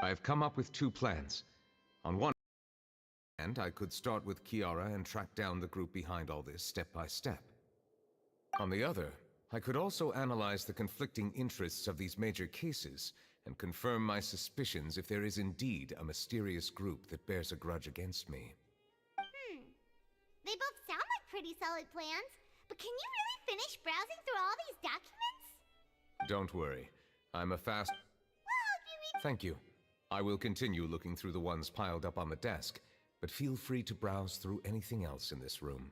I've come up with two plans. On one hand, I could start with Kiara and track down the group behind all this step by step. On the other, I could also analyze the conflicting interests of these major cases and confirm my suspicions if there is indeed a mysterious group that bears a grudge against me. They both sound like pretty solid plans, but can you really finish browsing through all these documents? Don't worry. I'm a fast... Well, if you read... Thank you. I will continue looking through the ones piled up on the desk, but feel free to browse through anything else in this room.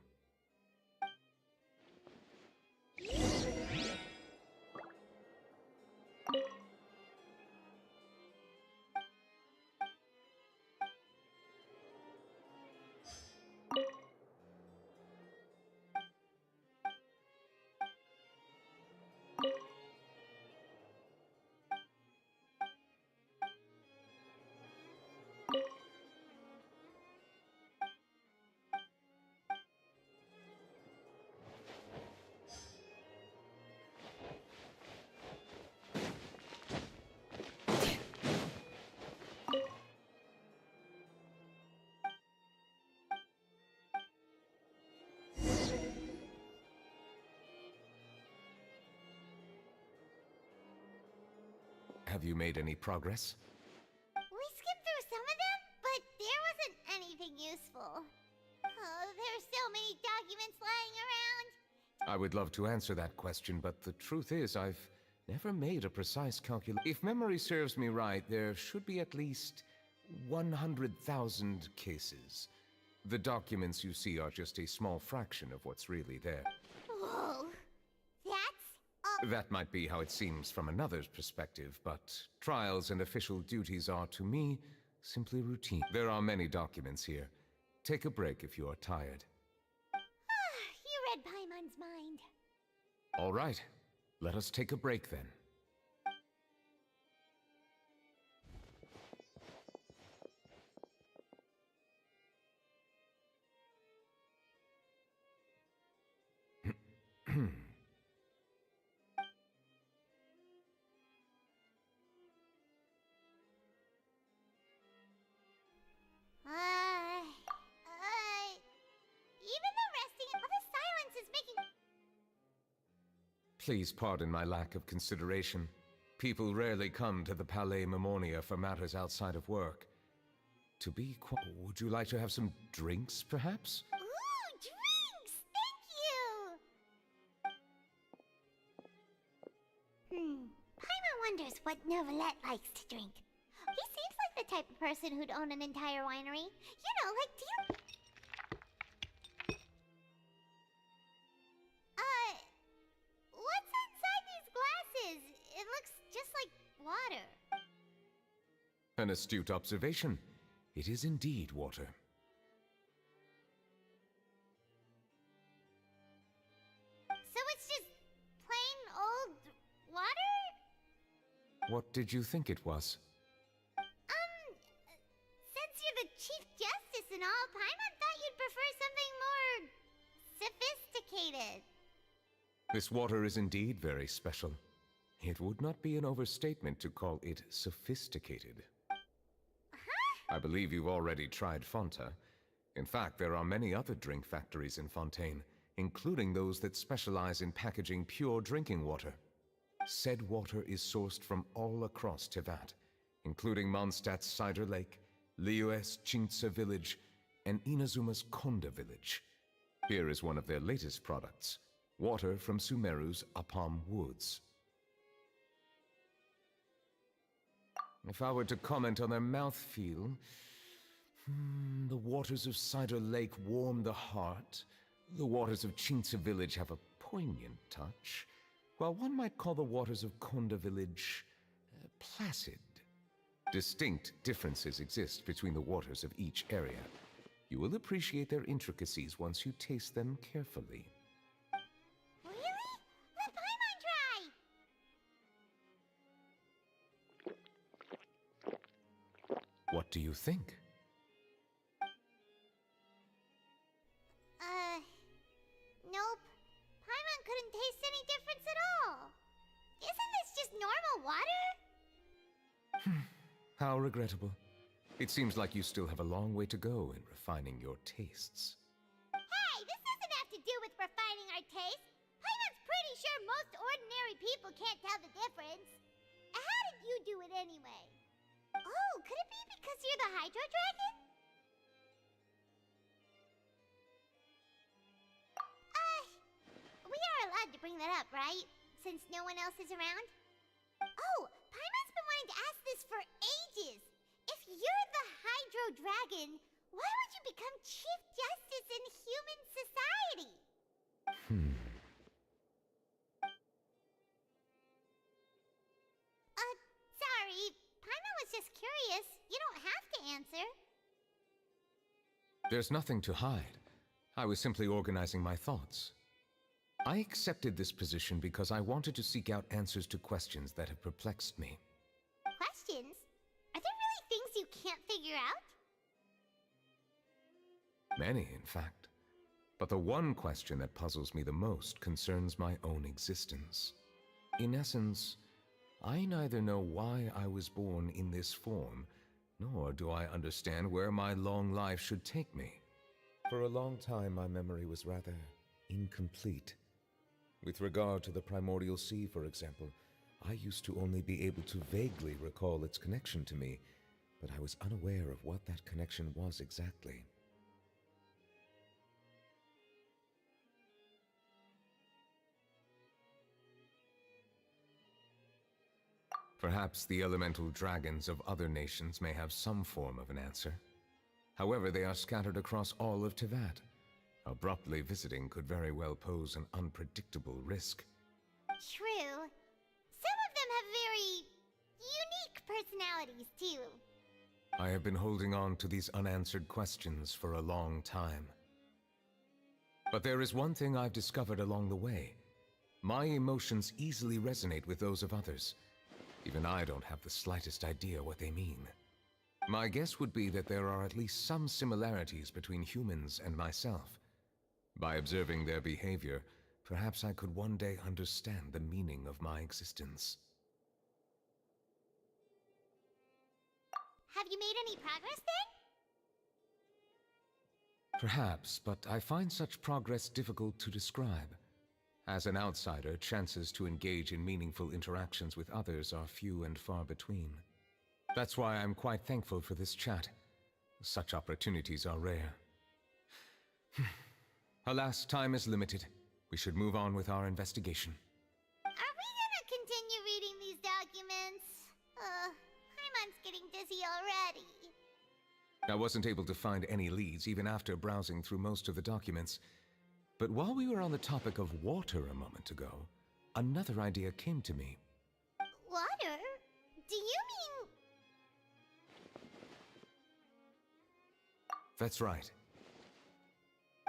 Have you made any progress? We skimmed through some of them, but there wasn't anything useful. Oh, there are so many documents lying around. I would love to answer that question, but the truth is I've never made a precise calculation. If memory serves me right, there should be at least 100,000 cases. The documents you see are just a small fraction of what's really there. Whoa, that's... That might be how it seems from another's perspective, but trials and official duties are, to me, simply routine. There are many documents here. Take a break if you are tired. You read Paimon's mind. All right. Let us take a break then. Even the resting and all the silence is making... Please pardon my lack of consideration. People rarely come to the Palais Memoria for matters outside of work. To be quite... Would you like to have some drinks, perhaps? Ooh, drinks! Thank you! Paimon wonders what Novelette likes to drink. He seems like the type of person who'd own an entire winery. You know, like, do you... What's inside these glasses? It looks just like water. An astute observation. It is indeed water. So it's just plain old water? What did you think it was? Since you're the Chief Justice and all, Paimon thought you'd prefer something more sophisticated. This water is indeed very special. It would not be an overstatement to call it sophisticated. Huh? I believe you've already tried Fonta. In fact, there are many other drink factories in Fontaine, including those that specialize in packaging pure drinking water. Said water is sourced from all across Tevat, including Mondstadt's Cider Lake, Liyue's Chintsa village, and Inazuma's Konda village. Here is one of their latest products. Water from Sumeru's Apam Woods. If I were to comment on their mouthfeel, the waters of Cider Lake warm the heart. The waters of Chintsa village have a poignant touch, while one might call the waters of Konda village placid. Distinct differences exist between the waters of each area. You will appreciate their intricacies once you taste them carefully. Really? Let Paimon try! What do you think? Nope. Paimon couldn't taste any difference at all. Isn't this just normal water? How regrettable. It seems like you still have a long way to go in refining your tastes. Hey, this doesn't have to do with refining our taste. Paimon's pretty sure most ordinary people can't tell the difference. How did you do it anyway? Oh, could it be because you're the Hydro Dragon? We are allowed to bring that up, right? Since no one else is around? Oh, Paimon's been wanting to ask this for ages. If you're the Hydro Dragon, why would you become Chief Justice in human society? Sorry. Paimon was just curious. You don't have to answer. There's nothing to hide. I was simply organizing my thoughts. I accepted this position because I wanted to seek out answers to questions that have perplexed me. Questions? Are there really things you can't figure out? Many, in fact. But the one question that puzzles me the most concerns my own existence. In essence, I neither know why I was born in this form, nor do I understand where my long life should take me. For a long time, my memory was rather incomplete. With regard to the primordial sea, for example, I used to only be able to vaguely recall its connection to me, but I was unaware of what that connection was exactly. Perhaps the elemental dragons of other nations may have some form of an answer. However, they are scattered across all of Teyvat. Abruptly visiting could very well pose an unpredictable risk. True. Some of them have very unique personalities, too. I have been holding on to these unanswered questions for a long time. But there is one thing I've discovered along the way. My emotions easily resonate with those of others. Even I don't have the slightest idea what they mean. My guess would be that there are at least some similarities between humans and myself. By observing their behavior, perhaps I could one day understand the meaning of my existence. Have you made any progress then? Perhaps, but I find such progress difficult to describe. As an outsider, chances to engage in meaningful interactions with others are few and far between. That's why I'm quite thankful for this chat. Such opportunities are rare. Alas, time is limited. We should move on with our investigation. Are we gonna continue reading these documents? Paimon's getting dizzy already. I wasn't able to find any leads even after browsing through most of the documents. But while we were on the topic of water a moment ago, another idea came to me. Water? Do you mean... That's right.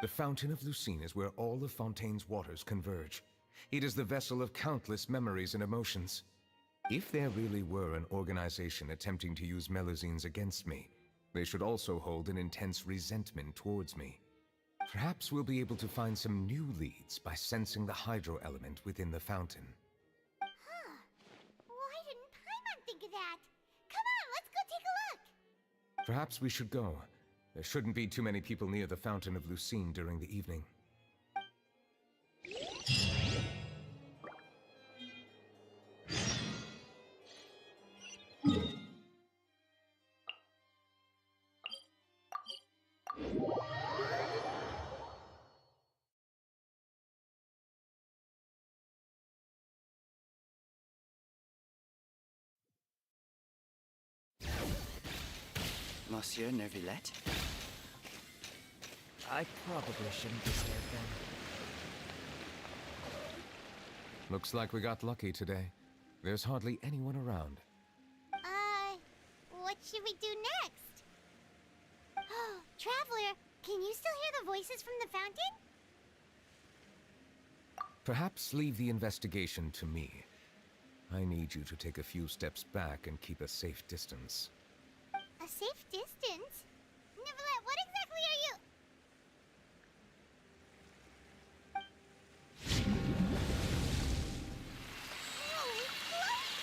The Fountain of Lucine is where all of Fontaine's waters converge. It is the vessel of countless memories and emotions. If there really were an organization attempting to use Melusines against me, they should also hold an intense resentment towards me. Perhaps we'll be able to find some new leads by sensing the hydro element within the fountain. Huh. Why didn't Paimon think of that? Come on, let's go take a look! Perhaps we should go. There shouldn't be too many people near the Fountain of Lucine during the evening. Monsieur Neuvillette? I probably shouldn't disturb them. Looks like we got lucky today. There's hardly anyone around. What should we do next? Oh, Traveler, can you still hear the voices from the fountain? Perhaps leave the investigation to me. I need you to take a few steps back and keep a safe distance. A safe distance? Neuvillette, what exactly are you... Oh, it's close!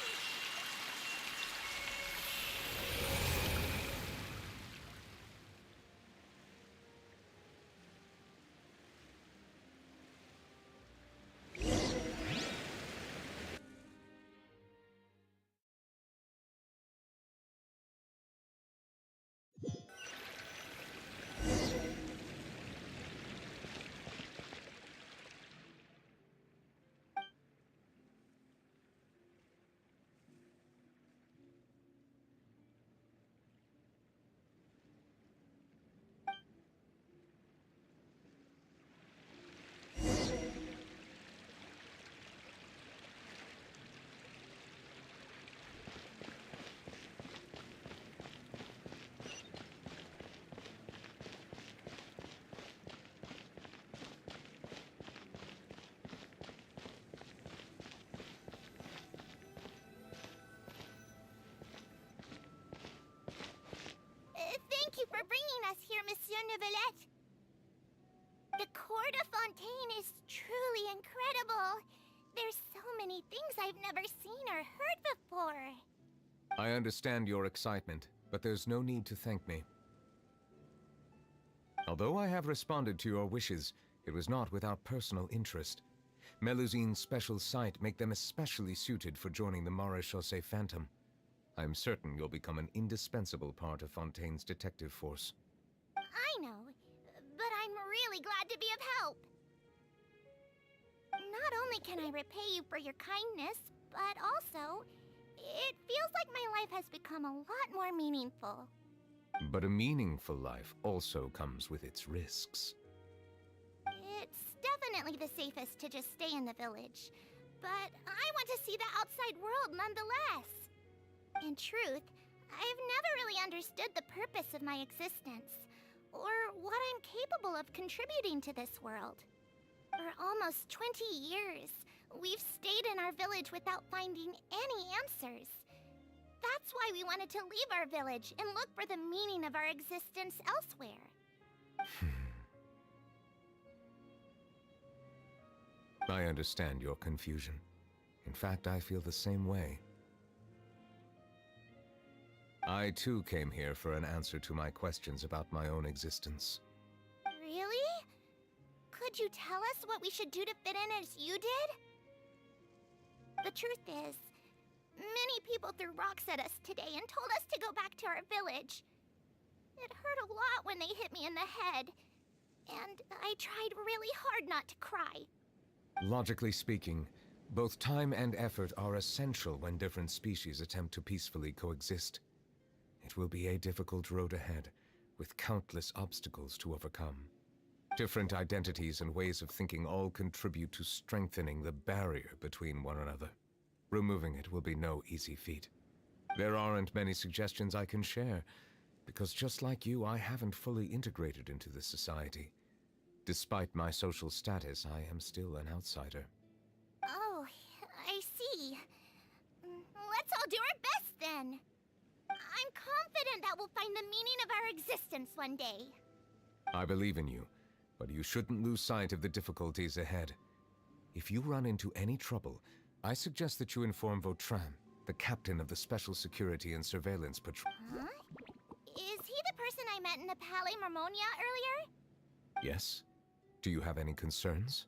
Neuvillette? The Court of Fontaine is truly incredible. There's so many things I've never seen or heard before. I understand your excitement, but there's no need to thank me. Although I have responded to your wishes, it was not without personal interest. Melusine's special sight make them especially suited for joining the Maréchaussée Phantom. I'm certain you'll become an indispensable part of Fontaine's detective force. I know, but I'm really glad to be of help. Not only can I repay you for your kindness, but also, it feels like my life has become a lot more meaningful. But a meaningful life also comes with its risks. It's definitely the safest to just stay in the village, but I want to see the outside world nonetheless. In truth, I've never really understood the purpose of my existence, or what I'm capable of contributing to this world. For almost 20 years, we've stayed in our village without finding any answers. That's why we wanted to leave our village and look for the meaning of our existence elsewhere. I understand your confusion. In fact, I feel the same way. I too came here for an answer to my questions about my own existence. Really? Could you tell us what we should do to fit in as you did? The truth is, many people threw rocks at us today and told us to go back to our village. It hurt a lot when they hit me in the head, and I tried really hard not to cry. Logically speaking, both time and effort are essential when different species attempt to peacefully coexist. It will be a difficult road ahead, with countless obstacles to overcome. Different identities and ways of thinking all contribute to strengthening the barrier between one another. Removing it will be no easy feat. There aren't many suggestions I can share, because just like you, I haven't fully integrated into this society. Despite my social status, I am still an outsider. Oh, I see. Let's all do our best then. I'm confident that we'll find the meaning of our existence one day. I believe in you, but you shouldn't lose sight of the difficulties ahead. If you run into any trouble, I suggest that you inform Vautrin, the captain of the Special Security and Surveillance Patrol. Huh? Is he the person I met in the Palais Marmonia earlier? Yes? Do you have any concerns?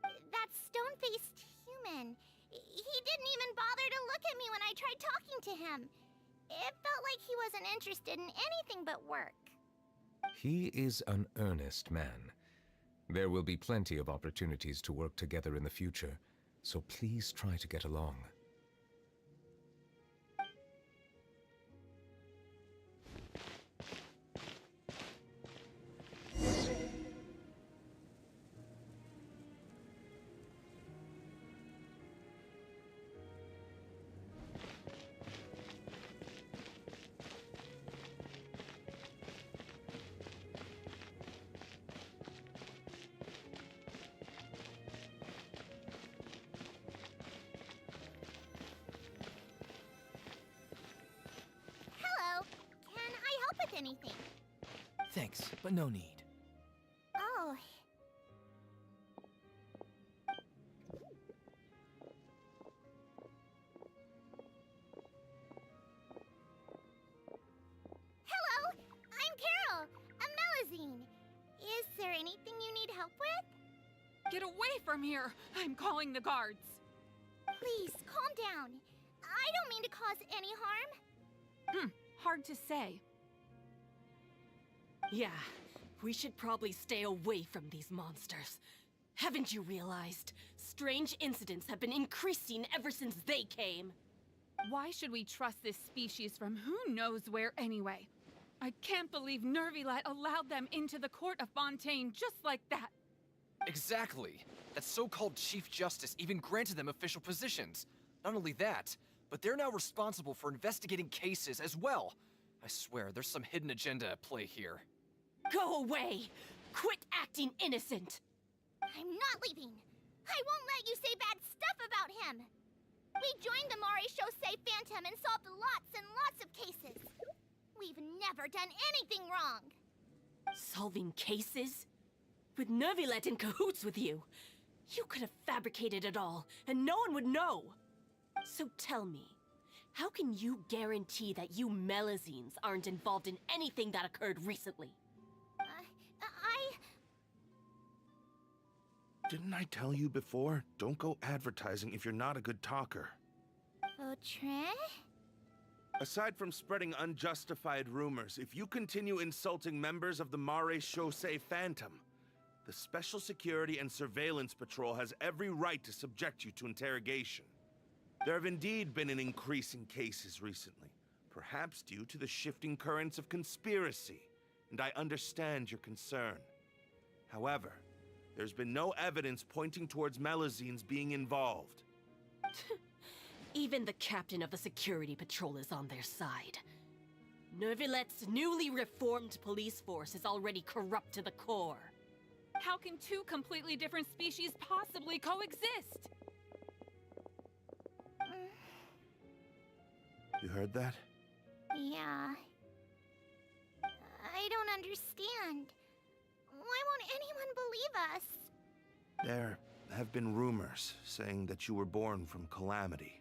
That stone-faced human. He didn't even bother to look at me when I tried talking to him. It felt like he wasn't interested in anything but work. He is an earnest man. There will be plenty of opportunities to work together in the future, so please try to get along. Hello. Can I help with anything? Thanks, but no need. Oh. Hello, I'm Carol, a Melusine. Is there anything you need help with? Get away from here! I'm calling the guards. Please, calm down. I don't mean to cause any harm. Hard to say. Yeah, we should probably stay away from these monsters. Haven't you realized? Strange incidents have been increasing ever since they came. Why should we trust this species from who knows where anyway? I can't believe Neuvillette allowed them into the Court of Fontaine just like that. Exactly. That so-called Chief Justice even granted them official positions. Not only that, but they're now responsible for investigating cases as well. I swear, there's some hidden agenda at play here. Go away! Quit acting innocent! I'm not leaving. I won't let you say bad stuff about him. We joined the Maréchaussée Phantom and solved lots and lots of cases. We've never done anything wrong. Solving cases? With Nervilet in cahoots with you? You could have fabricated it all, and no one would know! So tell me, how can you guarantee that you Melazines aren't involved in anything that occurred recently? Didn't I tell you before? Don't go advertising if you're not a good talker. Vautrin? Aside from spreading unjustified rumors, if you continue insulting members of the Mare Chaussee Phantom, the Special Security and Surveillance Patrol has every right to subject you to interrogation. There have indeed been an increase in cases recently, perhaps due to the shifting currents of conspiracy, and I understand your concern. However, there's been no evidence pointing towards Melazines being involved. Even the captain of the security patrol is on their side. Nervilet's newly reformed police force is already corrupt to the core. How can two completely different species possibly coexist? You heard that? Yeah. I don't understand. Why won't anyone believe us? There have been rumors saying that you were born from calamity,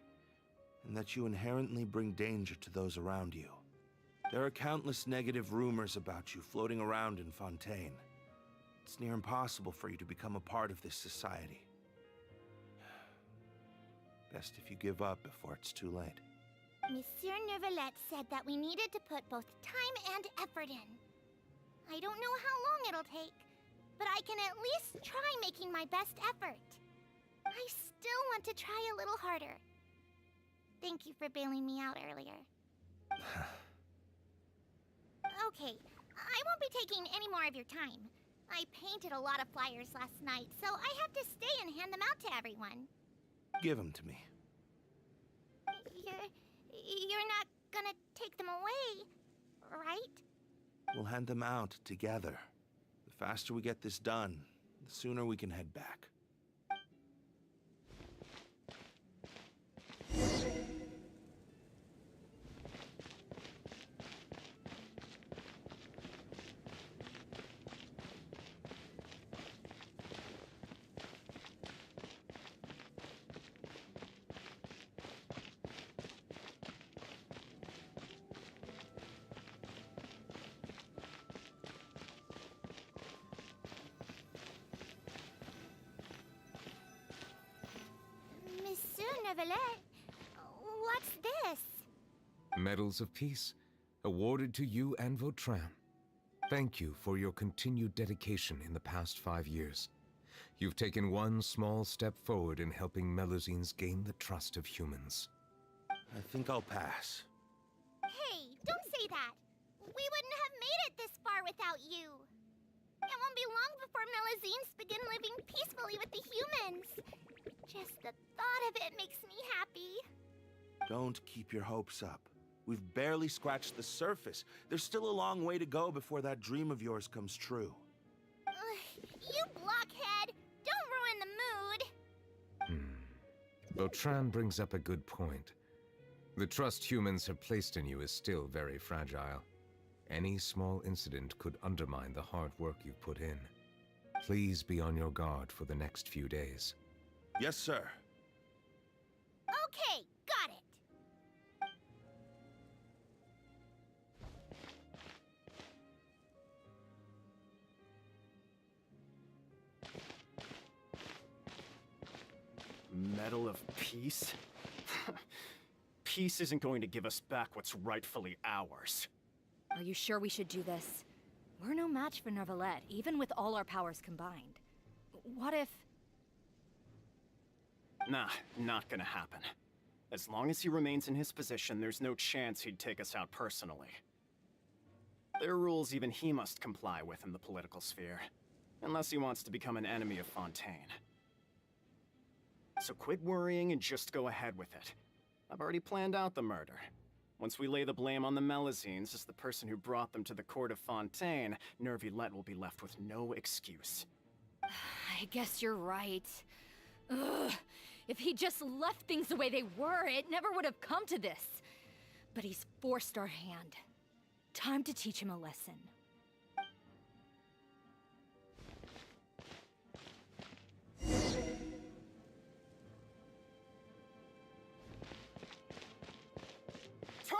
and that you inherently bring danger to those around you. There are countless negative rumors about you floating around in Fontaine. It's near impossible for you to become a part of this society. Best if you give up before it's too late. Monsieur Nervilet said that we needed to put both time and effort in. I don't know how long it'll take, but I can at least try making my best effort. I still want to try a little harder. Thank you for bailing me out earlier. Okay, I won't be taking any more of your time. I painted a lot of flyers last night, so I have to stay and hand them out to everyone. Give them to me. You're not gonna take them away, right? We'll hand them out together. The faster we get this done, the sooner we can head back. Monsieur Nervilet, what's this? Medals of Peace, awarded to you and Vautrin. Thank you for your continued dedication in the past 5 years. You've taken one small step forward in helping Melazines gain the trust of humans. I think I'll pass. Hey, don't say that. We wouldn't have made it this far without you. It won't be long before Melazines begin living peacefully with the humans. Just the thought of it makes me happy. Don't keep your hopes up. We've barely scratched the surface. There's still a long way to go before that dream of yours comes true. You blockhead! Don't ruin the mood! Vautrin brings up a good point. The trust humans have placed in you is still very fragile. Any small incident could undermine the hard work you've put in. Please be on your guard for the next few days. Yes, sir. Okay, got it. Medal of Peace? Peace isn't going to give us back what's rightfully ours. Are you sure we should do this? We're no match for Nervilet, even with all our powers combined. What if... Nah, not gonna happen. As long as he remains in his position, there's no chance he'd take us out personally. There are rules even he must comply with in the political sphere. Unless he wants to become an enemy of Fontaine. So quit worrying and just go ahead with it. I've already planned out the murder. Once we lay the blame on the Melazines as the person who brought them to the court of Fontaine, Nervilet will be left with no excuse. I guess you're right. Ugh. If he just left things the way they were, it never would have come to this. But he's forced our hand. Time to teach him a lesson.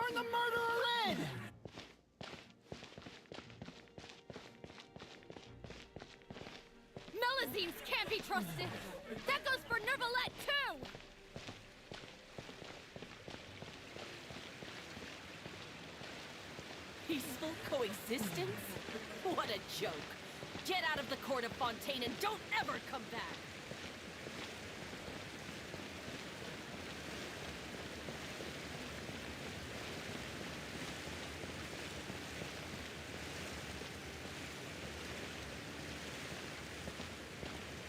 Turn the murderer in! Melazines can't be trusted! That goes for Nervalette, too! Peaceful coexistence? What a joke. Get out of the court of Fontaine and don't ever come back!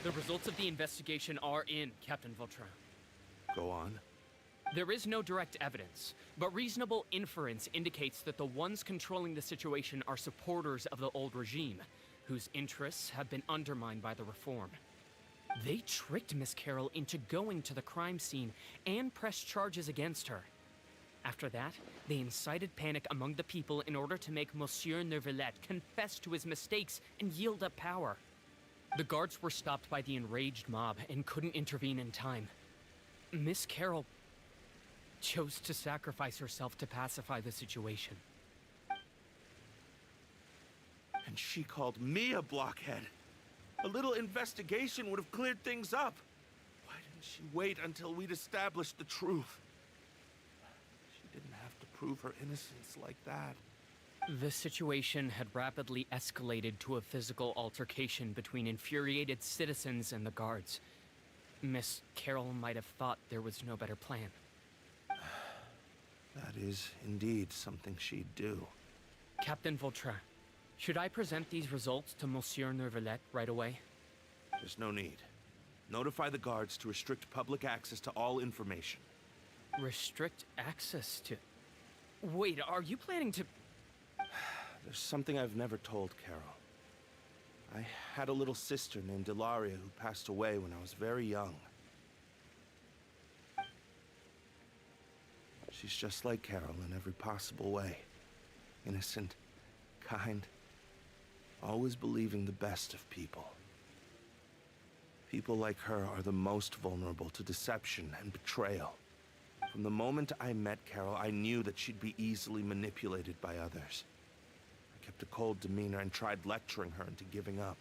The results of the investigation are in, Captain Vautrin. Go on. There is no direct evidence, but reasonable inference indicates that the ones controlling the situation are supporters of the old regime, whose interests have been undermined by the reform. They tricked Miss Carroll into going to the crime scene and pressed charges against her. After that, they incited panic among the people in order to make Monsieur Neuvillette confess to his mistakes and yield up power. The guards were stopped by the enraged mob and couldn't intervene in time. Miss Carroll chose to sacrifice herself to pacify the situation. And she called me a blockhead. A little investigation would have cleared things up. Why didn't she wait until we'd established the truth? She didn't have to prove her innocence like that. The situation had rapidly escalated to a physical altercation between infuriated citizens and the guards. Miss Carroll might have thought there was no better plan. That is indeed something she'd do. Captain Vautrin, should I present these results to Monsieur Neuvillette right away? There's no need. Notify the guards to restrict public access to all information. Restrict access to... Wait, are you planning to... There's something I've never told Carol. I had a little sister named Ilaria who passed away when I was very young. She's just like Carol in every possible way. Innocent, kind, always believing the best of people. People like her are the most vulnerable to deception and betrayal. From the moment I met Carol, I knew that she'd be easily manipulated by others. I kept a cold demeanor and tried lecturing her into giving up.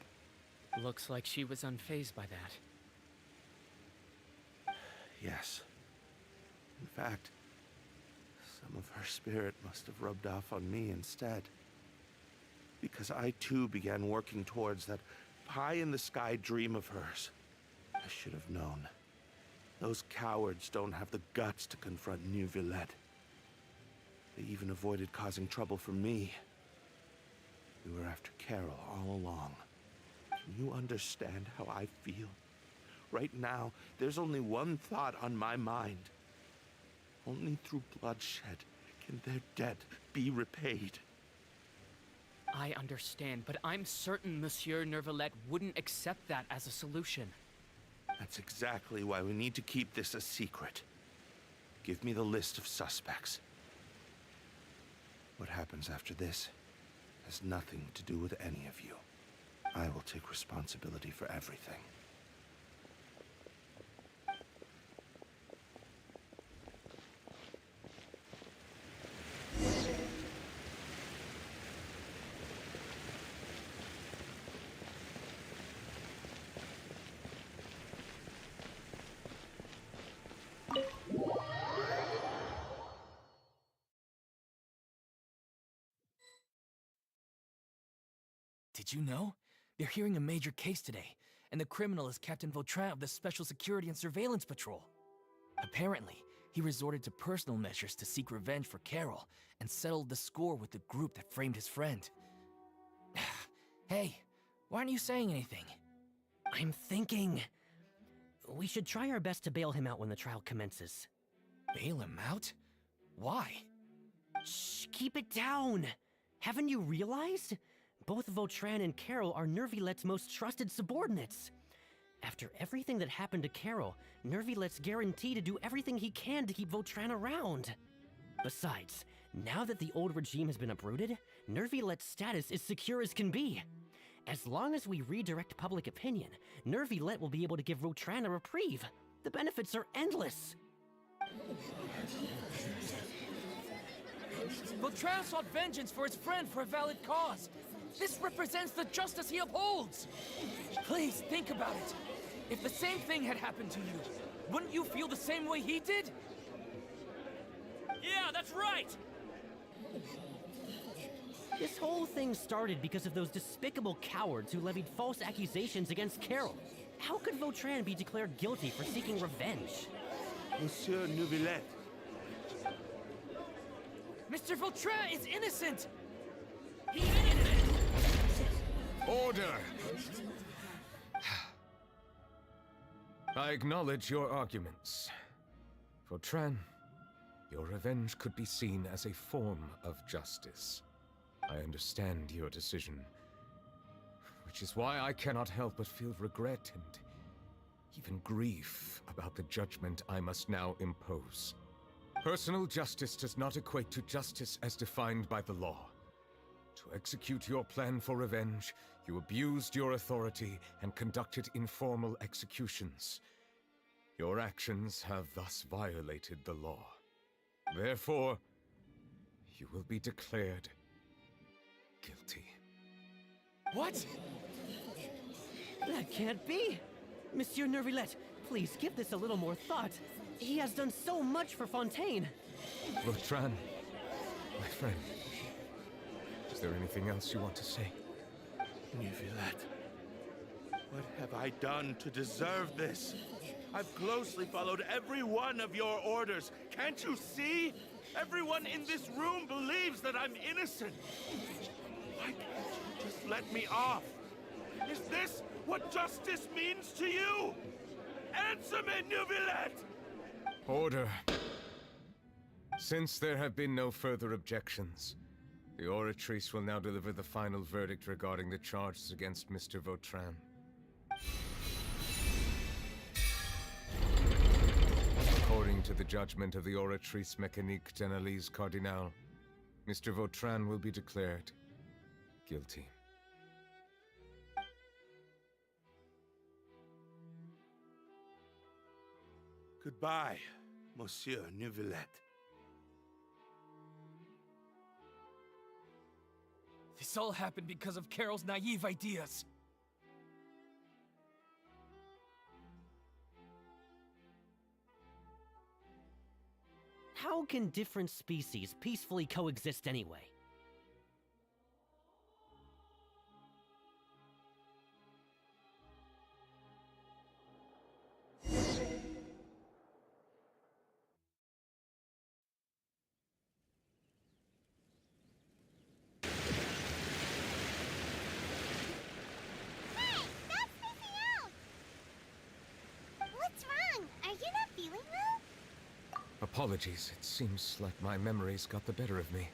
Looks like she was unfazed by that. Yes. In fact, some of her spirit must have rubbed off on me instead. Because I too began working towards that pie-in-the-sky dream of hers. I should have known. Those cowards don't have the guts to confront Neuvillette. They even avoided causing trouble for me. We were after Carol all along. Can you understand how I feel? Right now, there's only one thought on my mind. Only through bloodshed can their debt be repaid. I understand, but I'm certain Monsieur Neuvillette wouldn't accept that as a solution. That's exactly why we need to keep this a secret. Give me the list of suspects. What happens after this has nothing to do with any of you. I will take responsibility for everything. Did you know? They're hearing a major case today, and the criminal is Captain Vautrin of the Special Security and Surveillance Patrol. Apparently, he resorted to personal measures to seek revenge for Carol and settled the score with the group that framed his friend. Hey, why aren't you saying anything? I'm thinking... we should try our best to bail him out when the trial commences. Bail him out? Why? Shh, keep it down! Haven't you realized? Both Vautrin and Carol are Nervillette's most trusted subordinates. After everything that happened to Carol, Nervillette's guaranteed to do everything he can to keep Vautrin around. Besides, now that the old regime has been uprooted, Nervillette's status is secure as can be. As long as we redirect public opinion, Neuvillette will be able to give Vautrin a reprieve. The benefits are endless. Vautrin sought vengeance for his friend for a valid cause. This represents the justice he upholds. Please, think about it. If the same thing had happened to you, wouldn't you feel the same way he did? Yeah, that's right! This whole thing started because of those despicable cowards who levied false accusations against Carol. How could Vautrin be declared guilty for seeking revenge? Monsieur Neuvillette. Mr. Vautrin is innocent! He's innocent! Order! I acknowledge your arguments. Vautrin, your revenge could be seen as a form of justice. I understand your decision, which is why I cannot help but feel regret and even grief about the judgment I must now impose. Personal justice does not equate to justice as defined by the law. To execute your plan for revenge, you abused your authority and conducted informal executions. Your actions have thus violated the law. Therefore, you will be declared guilty. What? That can't be! Monsieur Neuvillette, please give this a little more thought. He has done so much for Fontaine. Vautrin, my friend, is there anything else you want to say? Neuvillette, what have I done to deserve this? I've closely followed every one of your orders. Can't you see? Everyone in this room believes that I'm innocent. Why can't you just let me off? Is this what justice means to you? Answer me, Neuvillette! Order. Since there have been no further objections, the Oratrice will now deliver the final verdict regarding the charges against Mr. Vautrin. According to the judgment of the Oratrice Mécanique d'Analyse Cardinal, Mr. Vautrin will be declared guilty. Goodbye, Monsieur Neuvillette. This all happened because of Carol's naive ideas. How can different species peacefully coexist anyway? Apologies, it seems like my memories got the better of me.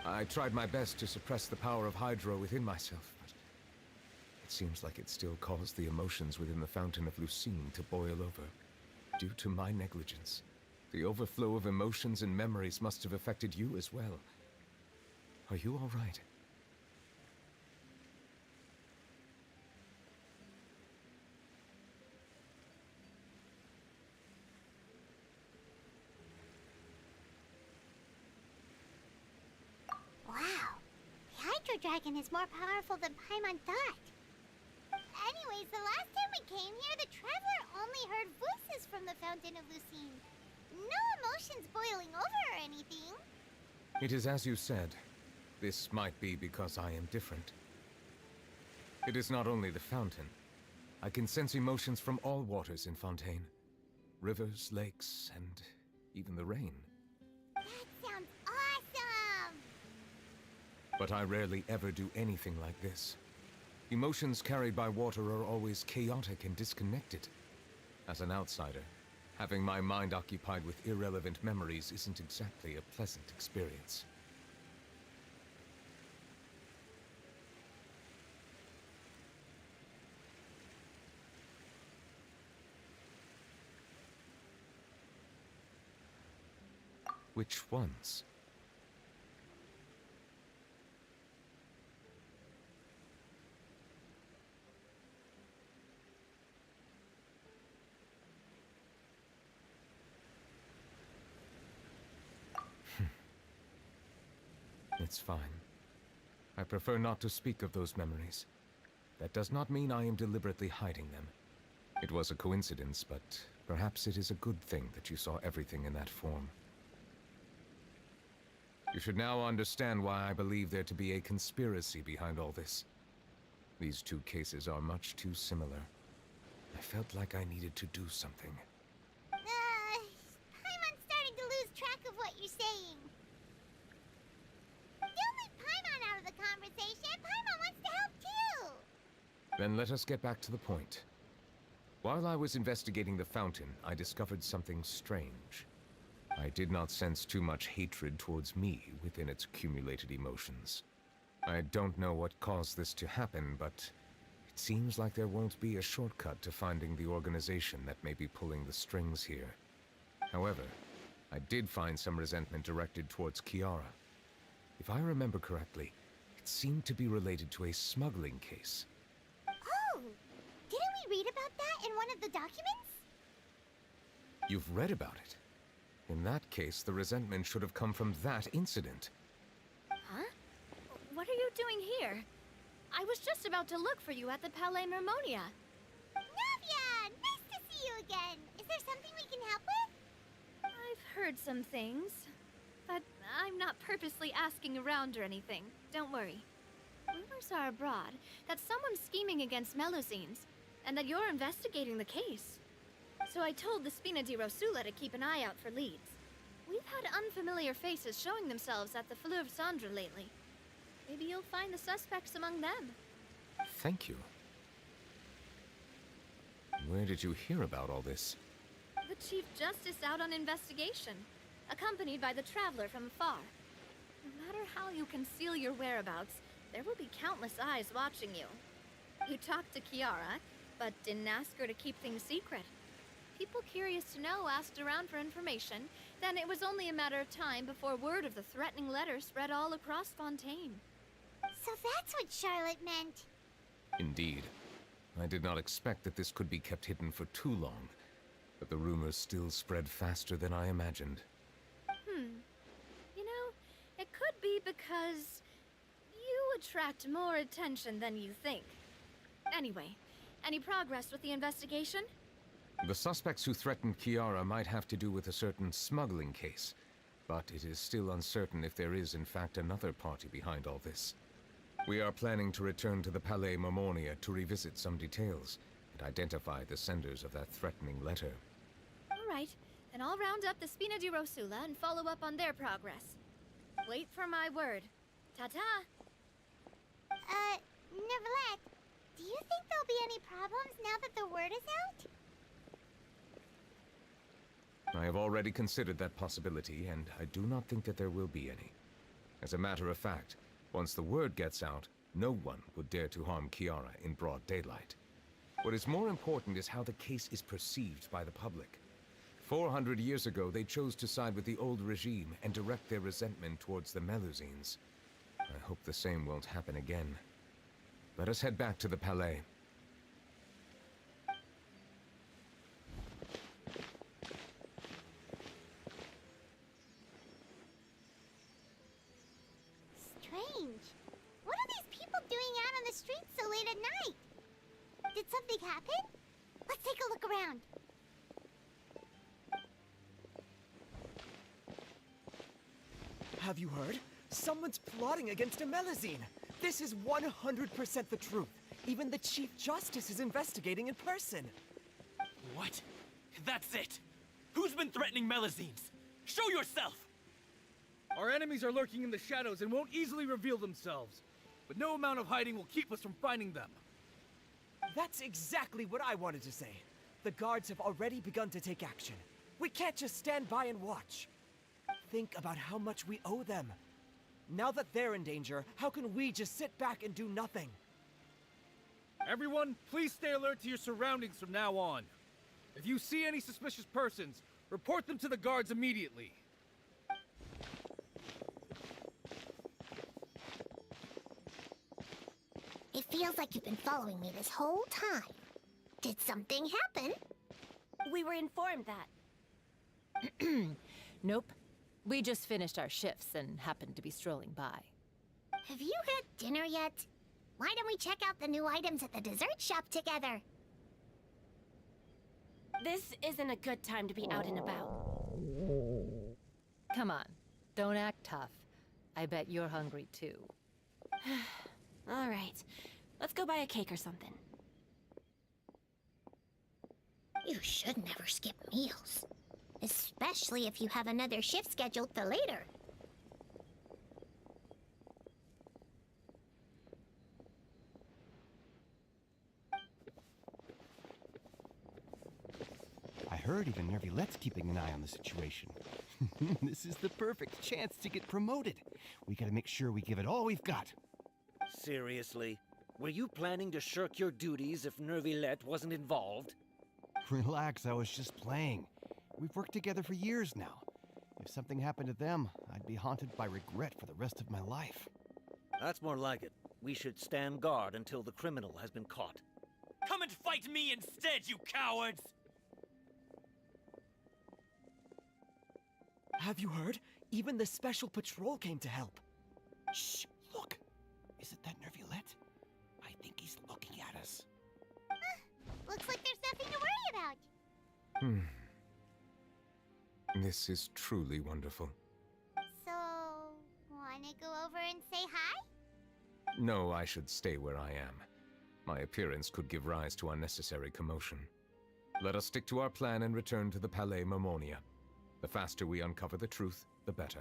I tried my best to suppress the power of Hydro within myself, but it seems like it still caused the emotions within the Fountain of Lucine to boil over. Due to my negligence, the overflow of emotions and memories must have affected you as well. Are you all right? Wow. The Hydro Dragon is more powerful than Paimon thought. Anyways, the last time we came here, the Traveler only heard voices from the Fountain of Lucine. No emotions boiling over or anything. It is as you said. This might be because I am different. It is not only the fountain. I can sense emotions from all waters in Fontaine. Rivers, lakes, and even the rain. That sounds awesome! But I rarely ever do anything like this. Emotions carried by water are always chaotic and disconnected. As an outsider, having my mind occupied with irrelevant memories isn't exactly a pleasant experience. Which ones? That's fine. I prefer not to speak of those memories. That does not mean I am deliberately hiding them. It was a coincidence, but perhaps it is a good thing that you saw everything in that form. You should now understand why I believe there to be a conspiracy behind all this. These two cases are much too similar. I felt like I needed to do something. Paimon's starting to lose track of what you're saying. Don't leave Paimon out of the conversation. Paimon wants to help too. Then let us get back to the point. While I was investigating the fountain, I discovered something strange. I did not sense too much hatred towards me within its accumulated emotions. I don't know what caused this to happen, but it seems like there won't be a shortcut to finding the organization that may be pulling the strings here. However, I did find some resentment directed towards Kiara. If I remember correctly, it seemed to be related to a smuggling case. Oh! Didn't we read about that in one of the documents? You've read about it? In that case, the resentment should have come from that incident. Huh? What are you doing here? I was just about to look for you at the Palais Mermonia. Navia! Nice to see you again! Is there something we can help with? I've heard some things, but I'm not purposely asking around or anything. Don't worry. Rumors are abroad that someone's scheming against Melusines, and that you're investigating the case. So I told the Spina di Rosula to keep an eye out for leads. We've had unfamiliar faces showing themselves at the Fleuve Cendre lately. Maybe you'll find the suspects among them. Thank you. Where did you hear about all this? The Chief Justice out on investigation, accompanied by the Traveler from afar. No matter how you conceal your whereabouts, there will be countless eyes watching you. You talked to Kiara, but didn't ask her to keep things secret. People curious to know asked around for information, then it was only a matter of time before word of the threatening letter spread all across Fontaine. So that's what Charlotte meant. Indeed. I did not expect that this could be kept hidden for too long, but the rumors still spread faster than I imagined. You know, it could be because you attract more attention than you think. Anyway, any progress with the investigation? The suspects who threatened Kiara might have to do with a certain smuggling case, but it is still uncertain if there is in fact another party behind all this. We are planning to return to the Palais Mermonia to revisit some details and identify the senders of that threatening letter. All right, then I'll round up the Spina di Rosula and follow up on their progress. Wait for my word. Ta-ta! Neverlet, do you think there'll be any problems now that the word is out? I have already considered that possibility, and I do not think that there will be any. As a matter of fact, once the word gets out, no one would dare to harm Kiara in broad daylight. What is more important is how the case is perceived by the public. 400 years ago, they chose to side with the old regime and direct their resentment towards the Melusines. I hope the same won't happen again. Let us head back to the Palais. Strange. What are these people doing out on the streets so late at night? Did something happen? Let's take a look around. Have you heard? Someone's plotting against a Melusine. This is 100% the truth. Even the Chief Justice is investigating in person. What? That's it! Who's been threatening Melusines? Show yourself! Our enemies are lurking in the shadows and won't easily reveal themselves. But no amount of hiding will keep us from finding them. That's exactly what I wanted to say. The guards have already begun to take action. We can't just stand by and watch. Think about how much we owe them. Now that they're in danger, how can we just sit back and do nothing? Everyone, please stay alert to your surroundings from now on. If you see any suspicious persons, report them to the guards immediately. It feels like you've been following me this whole time. Did something happen? We were informed that. Nope. We just finished our shifts and happened to be strolling by. Have you had dinner yet? Why don't we check out the new items at the dessert shop together? This isn't a good time to be out and about. Come on, don't act tough. I bet you're hungry too. All right, let's go buy a cake or something. You should never skip meals. Especially if you have another shift scheduled for later. I heard even Nervilette's keeping an eye on the situation. This is the perfect chance to get promoted. We gotta make sure we give it all we've got. Seriously? Were you planning to shirk your duties if Nervilette wasn't involved? Relax, I was just playing. We've worked together for years now. If something happened to them, I'd be haunted by regret for the rest of my life. That's more like it. We should stand guard until the criminal has been caught. Come and fight me instead, you cowards! Have you heard? Even the special patrol came to help. Shh! Look! Isn't that Nervilette? I think he's looking at us. Looks like there's nothing to worry about. This is truly wonderful. So, wanna go over and say hi? No, I should stay where I am. My appearance could give rise to unnecessary commotion. Let us stick to our plan and return to the Palais Mermonia. The faster we uncover the truth, the better.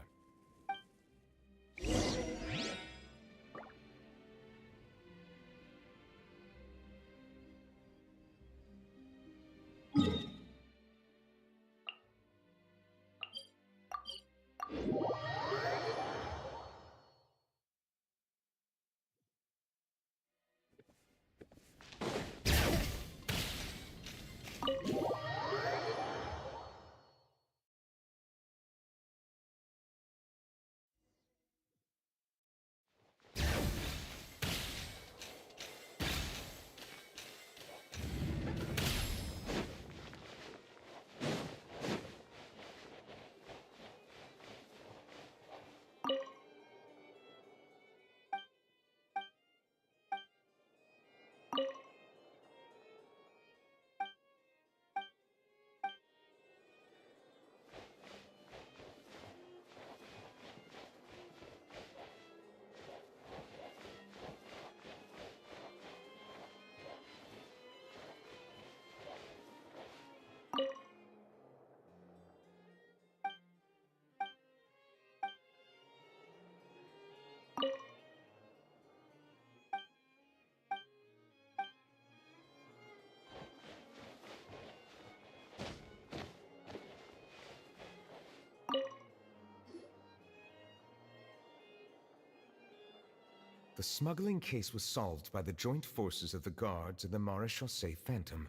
The smuggling case was solved by the joint forces of the guards and the Maréchaussée Phantom.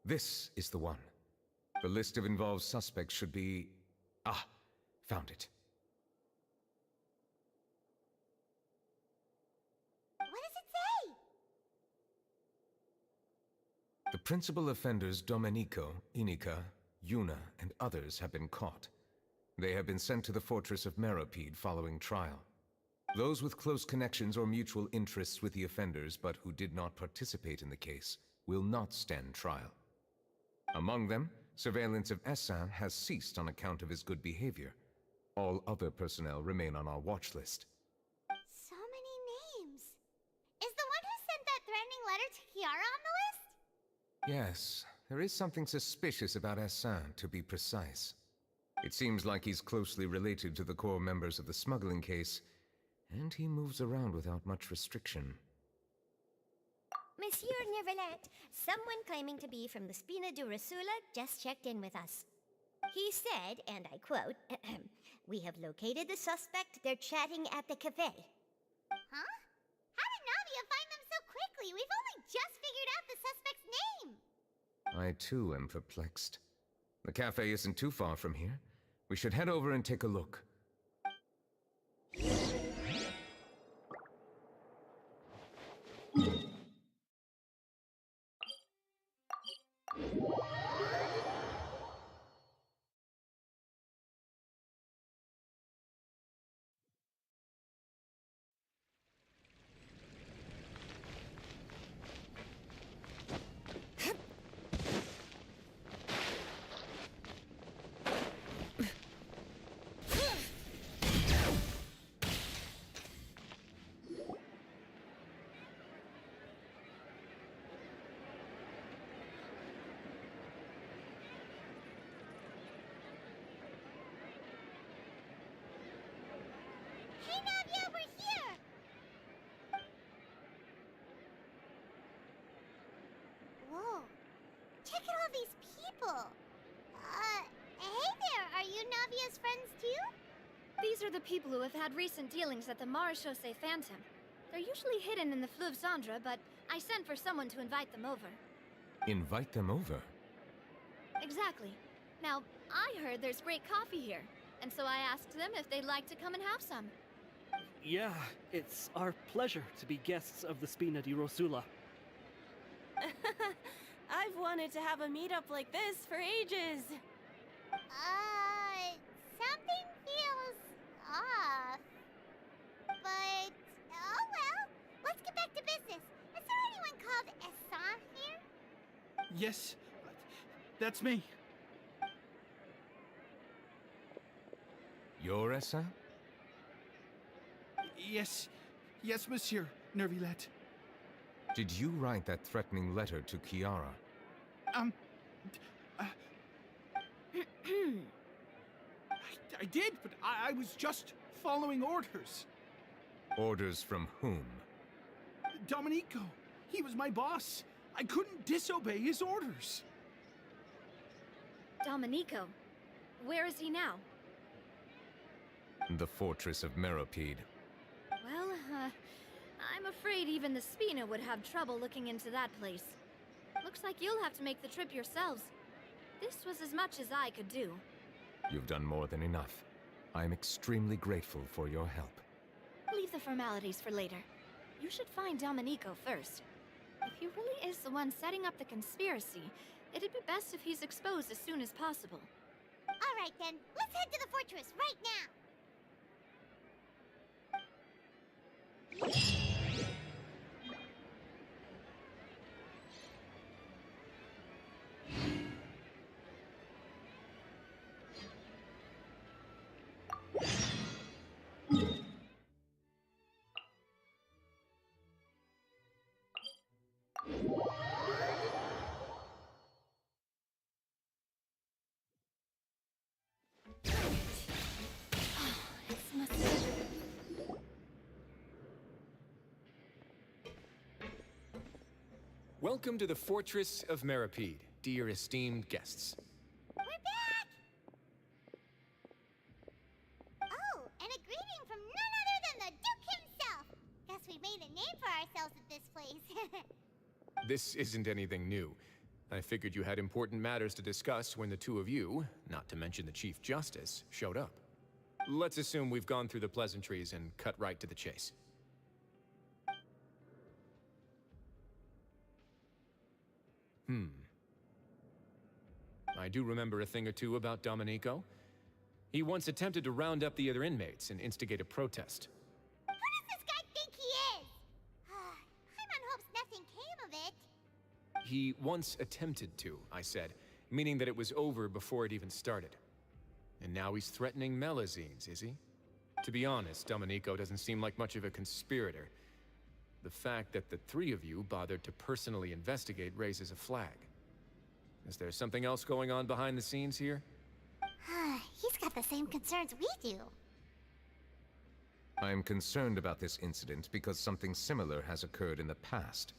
This is the one. The list of involved suspects should be... Ah, found it. What does it say? The principal offenders Domenico, Inica, Yuna, and others have been caught. They have been sent to the fortress of Meropide following trial. Those with close connections or mutual interests with the offenders but who did not participate in the case will not stand trial. Among them, surveillance of Essin has ceased on account of his good behavior. All other personnel remain on our watch list. So many names. Is the one who sent that threatening letter to Kiara on the list? Yes, there is something suspicious about Essin, to be precise. It seems like he's closely related to the core members of the smuggling case, and he moves around without much restriction. Monsieur Nervilette, someone claiming to be from the Spina Durasula just checked in with us. He said, and I quote, "We have located the suspect. They're chatting at the cafe." Huh? How did Navia find them so quickly? We've only just figured out the suspect's name. I too am perplexed. The cafe isn't too far from here. We should head over and take a look. are the people who have had recent dealings at the Marechaussee Phantom. They're usually hidden in the Fleuve Cendre, but I sent for someone to invite them over. Invite them over? Exactly. Now, I heard there's great coffee here, and so I asked them if they'd like to come and have some. Yeah, it's our pleasure to be guests of the Spina di Rosula. I've wanted to have a meetup like this for ages. Something feels off. But, oh well. Let's get back to business. Is there anyone called Essan here? Yes, that's me. You're Essa? Yes, monsieur, Nervilette. Did you write that threatening letter to Kiara? I did, but I was just following orders. Orders from whom? Domenico. He was my boss. I couldn't disobey his orders. Domenico. Where is he now? The fortress of Meropide. Well, I'm afraid even the Spina would have trouble looking into that place. Looks like you'll have to make the trip yourselves. This was as much as I could do. You've done more than enough. I am extremely grateful for your help. Leave the formalities for later. You should find Domenico first. If he really is the one setting up the conspiracy, it'd be best if he's exposed as soon as possible. All right then, let's head to the fortress right now. Welcome to the Fortress of Meropide, dear esteemed guests. We're back! Oh, and a greeting from none other than the Duke himself! Guess we made a name for ourselves at this place. This isn't anything new. I figured you had important matters to discuss when the two of you, not to mention the Chief Justice, showed up. Let's assume we've gone through the pleasantries and cut right to the chase. I do remember a thing or two about Domenico. He once attempted to round up the other inmates and instigate a protest. Who does this guy think he is? Paimon hopes nothing came of it. He once attempted to, I said, meaning that it was over before it even started. And now he's threatening Melazines, is he? To be honest, Domenico doesn't seem like much of a conspirator. The fact that the three of you bothered to personally investigate raises a flag. Is there something else going on behind the scenes here? He's got the same concerns we do. I am concerned about this incident because something similar has occurred in the past.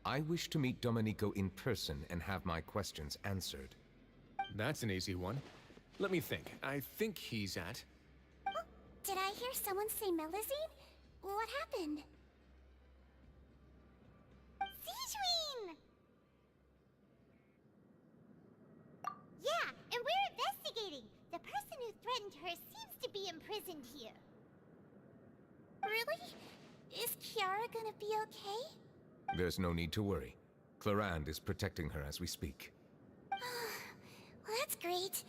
I wish to meet Domenico in person and have my questions answered. That's an easy one. Let me think. I think he's at... Oh, did I hear someone say Melazine? What happened? Sijuin! Yeah, and we're investigating. The person who threatened her seems to be imprisoned here. Really? Is Kiara gonna be okay? There's no need to worry. Clarande is protecting her as we speak. Well, that's great.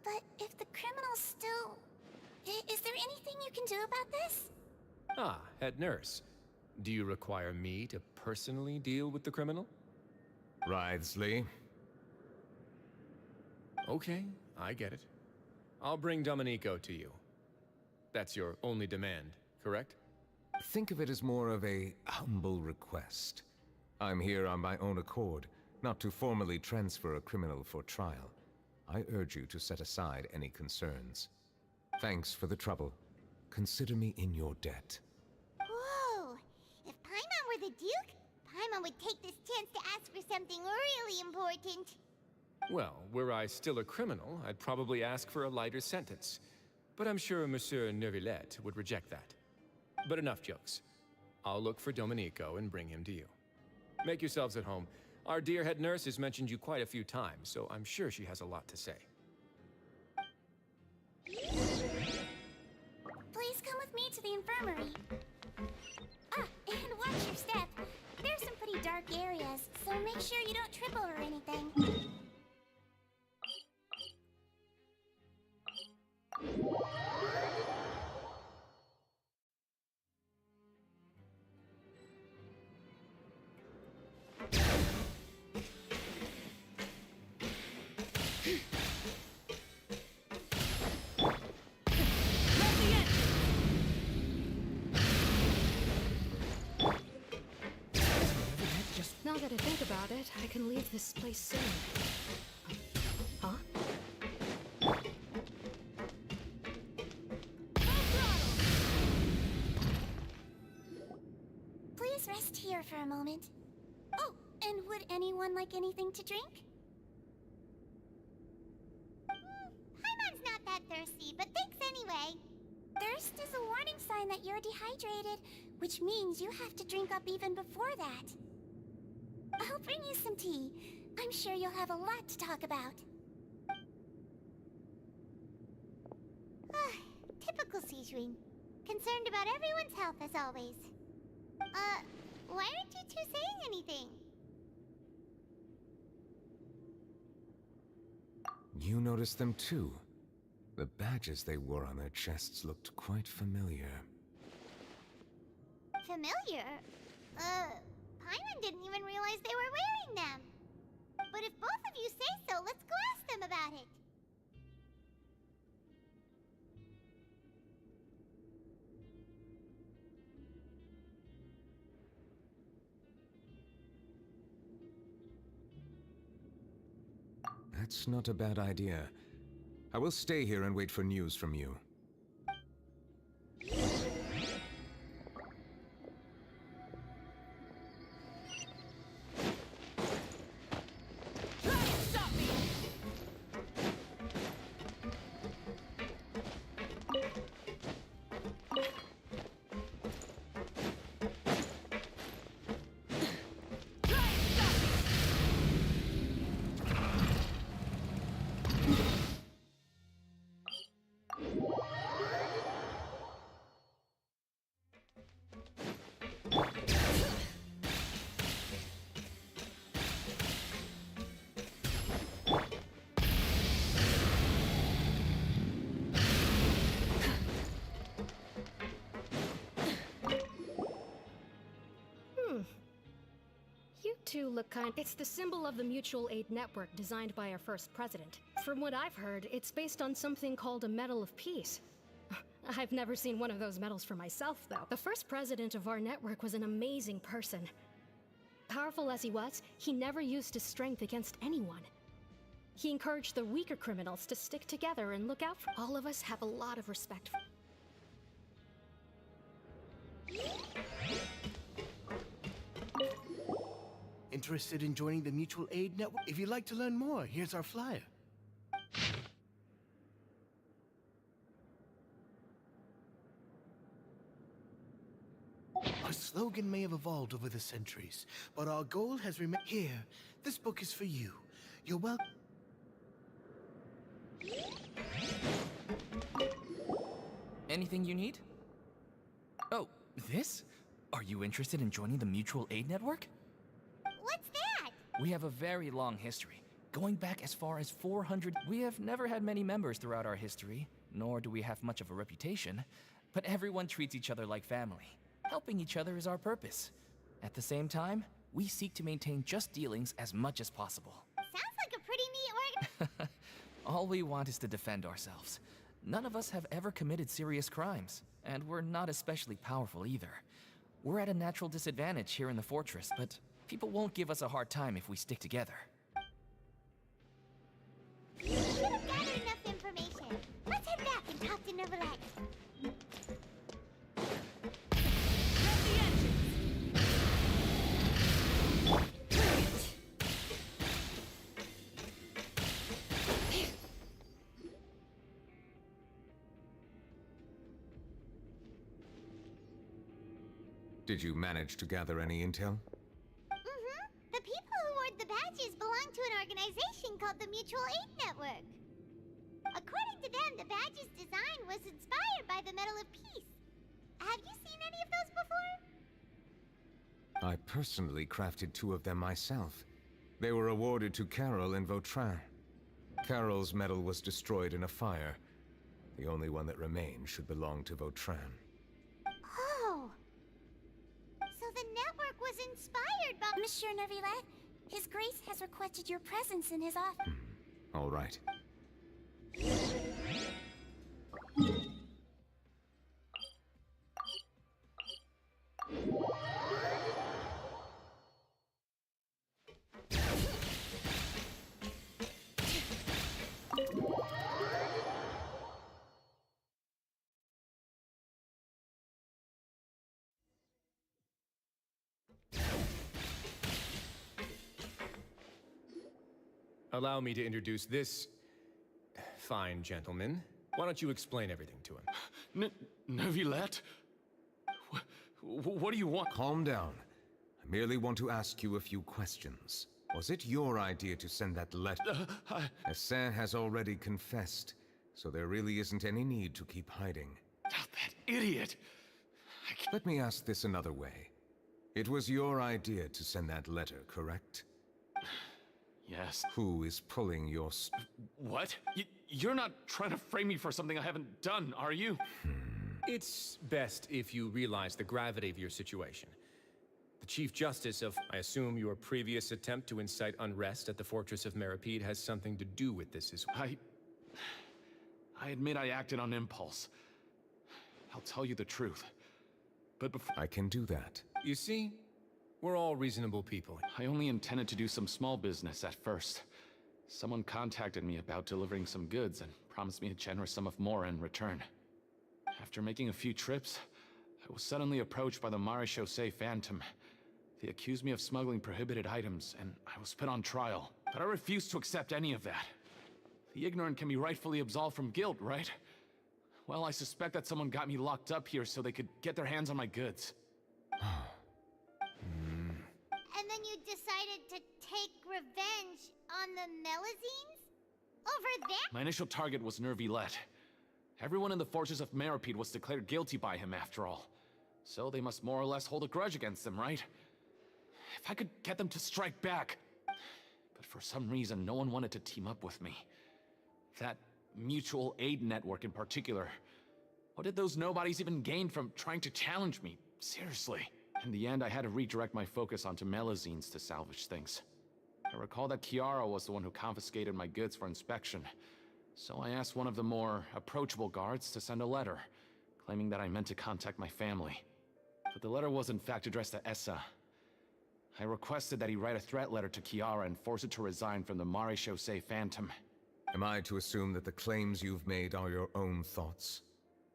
But if the criminal's still... Is there anything you can do about this? Ah, head nurse. Do you require me to personally deal with the criminal? Wriothesley. Okay, I get it. I'll bring Domenico to you. That's your only demand, correct? Think of it as more of a humble request. I'm here on my own accord, not to formally transfer a criminal for trial. I urge you to set aside any concerns. Thanks for the trouble. Consider me in your debt. Whoa! If Paimon were the Duke, Paimon would take this chance to ask for something really important. Well, were I still a criminal, I'd probably ask for a lighter sentence. but I'm sure Monsieur Neuvillette would reject that. But enough jokes. I'll look for Domenico and bring him to you. Make yourselves at home. Our dear head nurse has mentioned you quite a few times, so I'm sure she has a lot to say. Please come with me to the infirmary. Ah, and watch your step. There's some pretty dark areas, so make sure you don't trip over anything. Now that I think about it, I can leave this place soon. Huh? Please rest here for a moment. Oh, and would anyone like anything to drink? Paimon's not that thirsty, but thanks anyway. Thirst is a warning sign that you're dehydrated, which means you have to drink up even before that. I'll bring you some tea. I'm sure you'll have a lot to talk about. Typical Sijun. Concerned about everyone's health as always. Why aren't you two saying anything? You noticed them too. The badges they wore on their chests looked quite familiar. Familiar? Paimon didn't even realize they were wearing them. But if both of you say so, let's go ask them about it. That's not a bad idea. I will stay here and wait for news from you. You two look kind. It's the symbol of the mutual aid network designed by our first president. From what I've heard, it's based on something called a Medal of Peace. I've never seen one of those medals for myself, though. The first president of our network was an amazing person. Powerful as he was, he never used his strength against anyone. He encouraged the weaker criminals to stick together and look out for all of us. Have a lot of respect for. Interested in joining the Mutual Aid Network? If you'd like to learn more, here's our flyer. Our slogan may have evolved over the centuries, but our goal has remained. Here, this book is for you. You're welcome. Anything you need? Oh, this? Are you interested in joining the Mutual Aid Network? What's that? We have a very long history, going back as far as 400. We have never had many members throughout our history, nor do we have much of a reputation, but everyone treats each other like family. Helping each other is our purpose. At the same time, we seek to maintain just dealings as much as possible. Sounds like a pretty neat org. All we want is to defend ourselves. None of us have ever committed serious crimes, and we're not especially powerful either. We're at a natural disadvantage here in the fortress, but people won't give us a hard time if we stick together. We should have gathered enough information. Let's head back and talk to Neuvillette. Did you manage to gather any intel? Mm-hmm. The people who wore the badges belong to an organization called the Mutual Aid Network. According to them, the badge's design was inspired by the Medal of Peace. Have you seen any of those before? I personally crafted 2 of them myself. They were awarded to Carol and Vautrin. Carol's medal was destroyed in a fire. The only one that remained should belong to Vautrin. Oh! So the network was inspired by... Monsieur Neuvillette, His Grace has requested your presence in his office. All right. Allow me to introduce this fine gentleman. Why don't you explain everything to him? Neuvillette? What do you want? Calm down. I merely want to ask you a few questions. Was it your idea to send that letter? Hassan has already confessed, so there really isn't any need to keep hiding. That idiot! Let me ask this another way. It was your idea to send that letter, correct? Yes. Who is pulling your What? You're not trying to frame me for something I haven't done, are you? It's best if you realize the gravity of your situation. The Chief Justice of, I assume, your previous attempt to incite unrest at the Fortress of Meripede has something to do with this as well. I admit I acted on impulse. I'll tell you the truth. But before... I can do that. You see, we're all reasonable people. I only intended to do some small business at first. Someone contacted me about delivering some goods and promised me a generous sum of more in return. After making a few trips, I was suddenly approached by the Marechaussee Phantom. They accused me of smuggling prohibited items, and I was put on trial. But I refused to accept any of that. The ignorant can be rightfully absolved from guilt, right? Well, I suspect that someone got me locked up here so they could get their hands on my goods. And then you decided to take revenge on the Melazines? Over there? My initial target was Neuvillette. Everyone in the forces of Meripede was declared guilty by him, after all. So they must more or less hold a grudge against them, right? If I could get them to strike back... But for some reason, no one wanted to team up with me. That mutual aid network in particular. What did those nobodies even gain from trying to challenge me? Seriously. In the end, I had to redirect my focus onto Melazines to salvage things. I recall that Kiara was the one who confiscated my goods for inspection. So I asked one of the more approachable guards to send a letter, claiming that I meant to contact my family. But the letter was in fact addressed to Essa. I requested that he write a threat letter to Kiara and force her to resign from the Marechaussee Phantom. Am I to assume that the claims you've made are your own thoughts?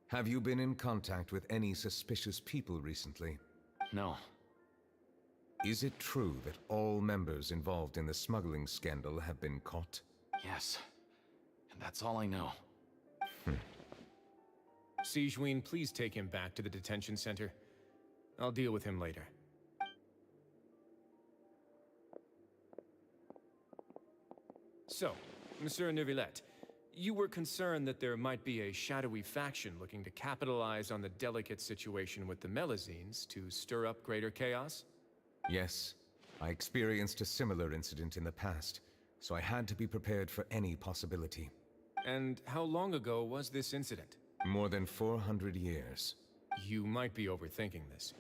Have you been in contact with any suspicious people recently? No. Is it true that all members involved in the smuggling scandal have been caught? Yes. And that's all I know. Sigewinne, please take him back to the detention center. I'll deal with him later. So, Monsieur Neuvillette, you were concerned that there might be a shadowy faction looking to capitalize on the delicate situation with the Melazines to stir up greater chaos? Yes. I experienced a similar incident in the past, so I had to be prepared for any possibility. And how long ago was this incident? More than 400 years. You might be overthinking this.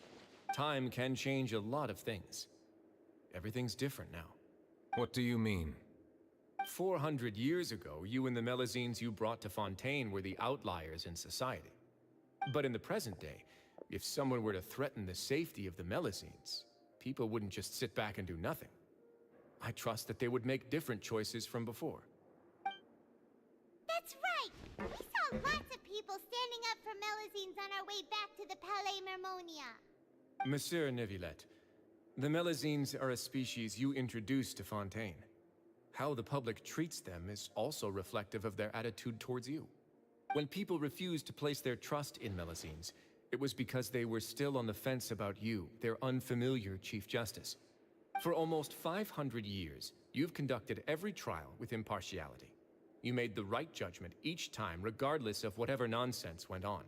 Time can change a lot of things. Everything's different now. What do you mean? 400 years ago, you and the Melazines you brought to Fontaine were the outliers in society. But in the present day, if someone were to threaten the safety of the Melazines, people wouldn't just sit back and do nothing. I trust that they would make different choices from before. That's right! We saw lots of people standing up for Melazines on our way back to the Palais Mermonia. Monsieur Neuvillette, the Melazines are a species you introduced to Fontaine. How the public treats them is also reflective of their attitude towards you. When people refuse to place their trust in Melazines, It was because they were still on the fence about you, their unfamiliar Chief Justice. For almost 500 years, you've conducted every trial with impartiality. You made the right judgment each time, regardless of whatever nonsense went on.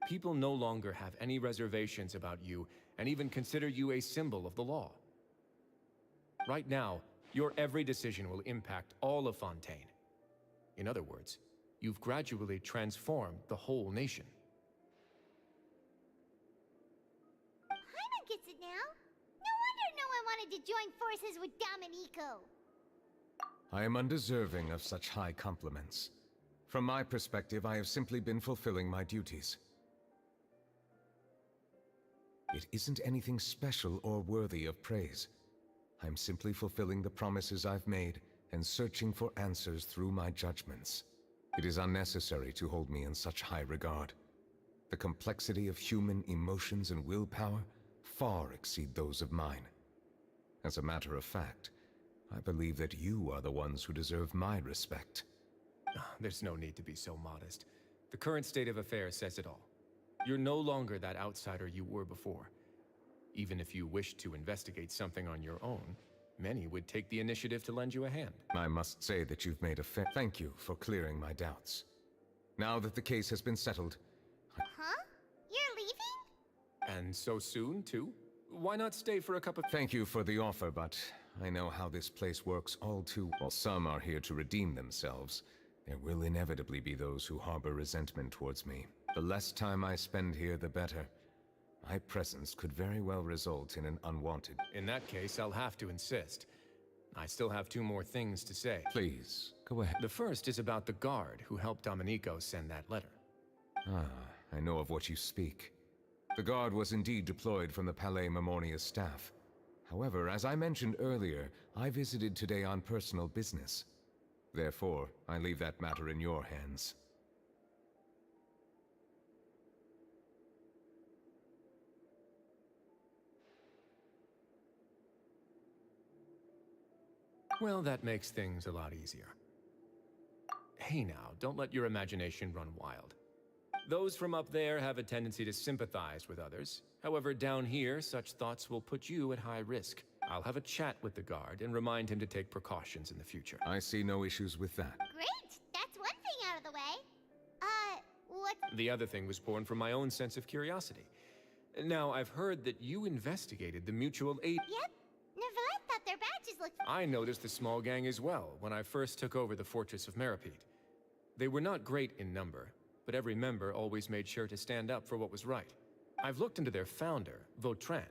People no longer have any reservations about you, and even consider you a symbol of the law. Right now, your every decision will impact all of Fontaine. In other words, you've gradually transformed the whole nation. Paimon gets it now. No wonder no one wanted to join forces with Domenico. I am undeserving of such high compliments. From my perspective, I have simply been fulfilling my duties. It isn't anything special or worthy of praise. I'm simply fulfilling the promises I've made and searching for answers through my judgments. It is unnecessary to hold me in such high regard. The complexity of human emotions and willpower far exceed those of mine. As a matter of fact, I believe that you are the ones who deserve my respect. There's no need to be so modest. The current state of affairs says it all. You're no longer that outsider you were before. Even if you wished to investigate something on your own, many would take the initiative to lend you a hand. I must say that you've made a thank you for clearing my doubts. Now that the case has been settled... Huh? You're leaving? And so soon, too? Why not stay for a cup of... Thank you for the offer, but I know how this place works all too... While some are here to redeem themselves, there will inevitably be those who harbor resentment towards me. The less time I spend here, the better. My presence could very well result in an unwanted... In that case, I'll have to insist. I still have 2 more things to say. Please, go ahead. The first is about the guard who helped Domenico send that letter. I know of what you speak. The guard was indeed deployed from the Palais Memoria's staff. However, as I mentioned earlier, I visited today on personal business. Therefore, I leave that matter in your hands. Well, that makes things a lot easier. Hey now, don't let your imagination run wild. Those from up there have a tendency to sympathize with others. However, down here, such thoughts will put you at high risk. I'll have a chat with the guard and remind him to take precautions in the future. I see no issues with that. Great! That's one thing out of the way. What? The other thing was born from my own sense of curiosity. Now, I've heard that you investigated the mutual aid... Yep. Neverlet thought their badges looked... I noticed the small gang as well when I first took over the Fortress of Meripede. They were not great in number, but every member always made sure to stand up for what was right. I've looked into their founder, Vautrin,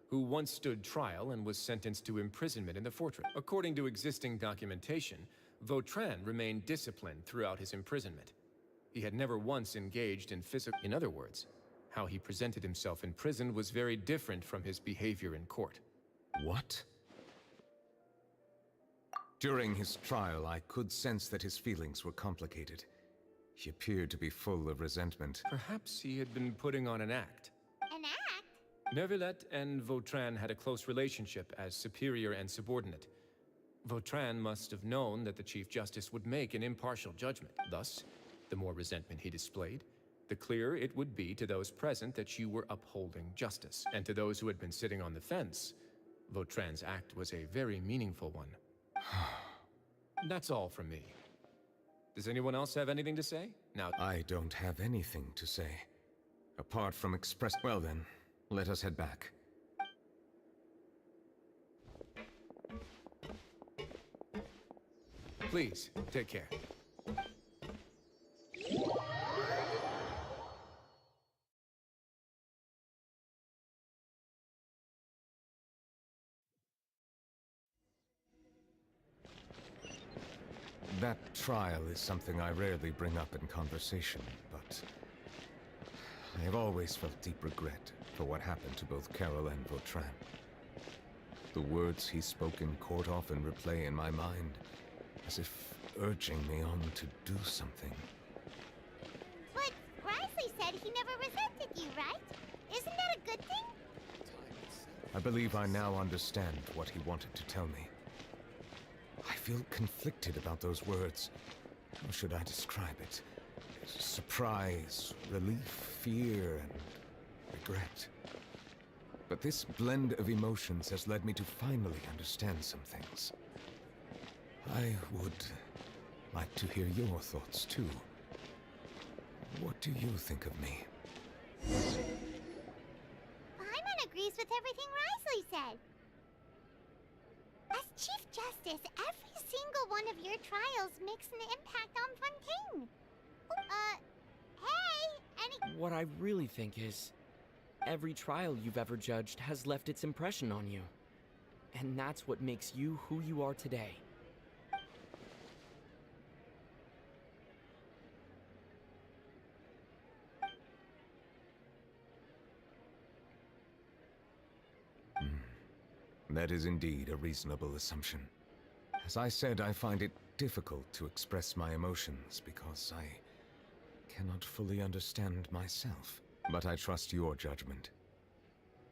who once stood trial and was sentenced to imprisonment in the fortress. According to existing documentation, Vautrin remained disciplined throughout his imprisonment. He had never once engaged in physical... In other words, how he presented himself in prison was very different from his behavior in court. What? During his trial, I could sense that his feelings were complicated. He appeared to be full of resentment. Perhaps he had been putting on an act. An act? Neuvillette and Vautrin had a close relationship as superior and subordinate. Vautrin must have known that the Chief Justice would make an impartial judgment. Thus, the more resentment he displayed, the clearer it would be to those present that you were upholding justice. And to those who had been sitting on the fence, Vautrin's act was a very meaningful one. That's all from me. Does anyone else have anything to say? Now, I don't have anything to say. Apart from express... Well then, let us head back. Please, take care. That trial is something I rarely bring up in conversation, but... I have always felt deep regret for what happened to both Carol and Vautrin. The words he spoke in court often replay in my mind, as if urging me on to do something. But Grisley said he never resented you, right? Isn't that a good thing? I believe I now understand what he wanted to tell me. I feel conflicted about those words. How should I describe it? Surprise, relief, fear, and regret. But this blend of emotions has led me to finally understand some things. I would like to hear your thoughts, too. What do you think of me? Paimon agrees with everything Risley said. As Chief Justice, every single one of your trials makes an impact on Fontaine. Hey, What I really think is, every trial you've ever judged has left its impression on you. And that's what makes you who you are today. That is indeed a reasonable assumption. As I said, I find it difficult to express my emotions because I cannot fully understand myself. But I trust your judgment.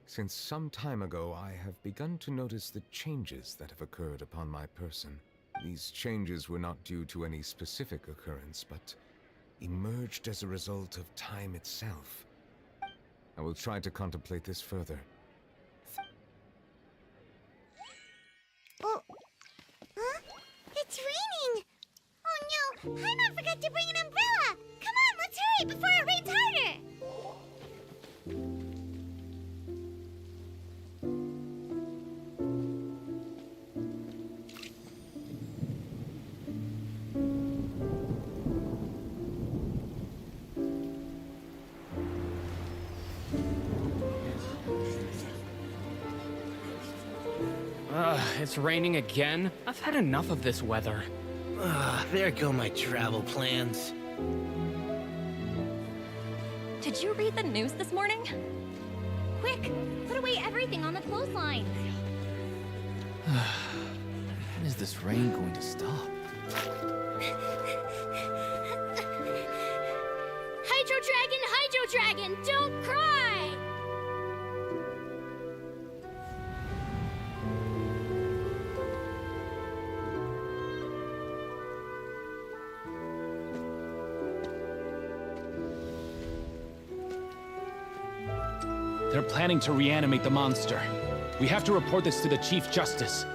Since some time ago, I have begun to notice the changes that have occurred upon my person. These changes were not due to any specific occurrence, but emerged as a result of time itself. I will try to contemplate this further. Oh, huh? It's raining! Oh no, Paimon forgot to bring an umbrella! Come on, let's hurry before it rains harder! It's raining again? I've had enough of this weather. There go my travel plans. Did you read the news this morning? Quick, put away everything on the clothesline. When is this rain going to stop? Hydro Dragon, don't cry! They're planning to reanimate the monster. We have to report this to the Chief Justice.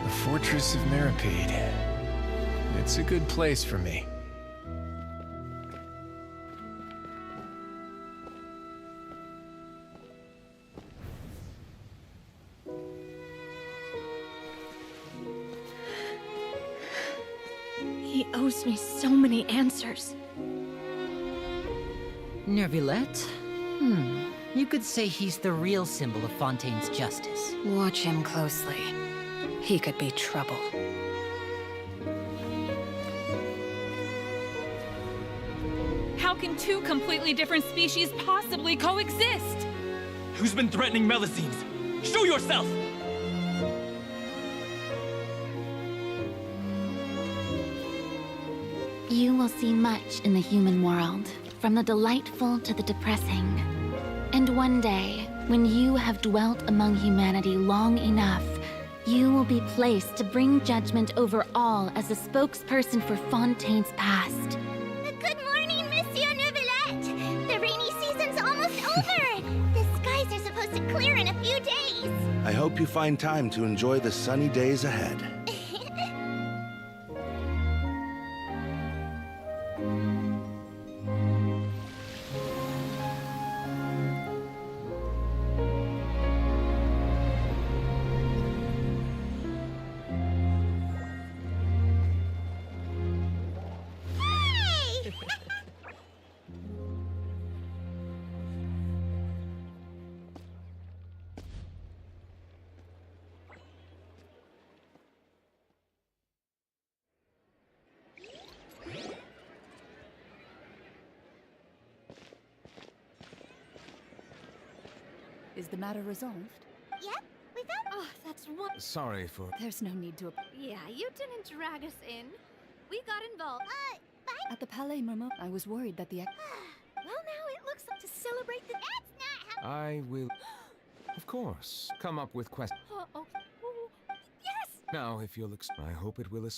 The Fortress of Maripede. It's a good place for me. He owes me so many answers. Nervillette? You could say he's the real symbol of Fontaine's justice. Watch him closely. He could be trouble. How can two completely different species possibly coexist? Who's been threatening Melusines? Show yourself! You will see much in the human world, from the delightful to the depressing. And one day, when you have dwelt among humanity long enough, you will be placed to bring judgment over all as a spokesperson for Fontaine's past. Good morning, Monsieur Neuvillette! The rainy season's almost over! The skies are supposed to clear in a few days! I hope you find time to enjoy the sunny days ahead. Is the matter resolved? Yep, we found... Oh, that's one... Sorry for... There's no need to... Yeah, you didn't drag us in. We got involved. At the Palais Mermo, I was worried that the... Well, now it looks like to celebrate the... That's not how... I will... Of course. Come up with questions. Oh, yes! Now, if you'll I hope it will...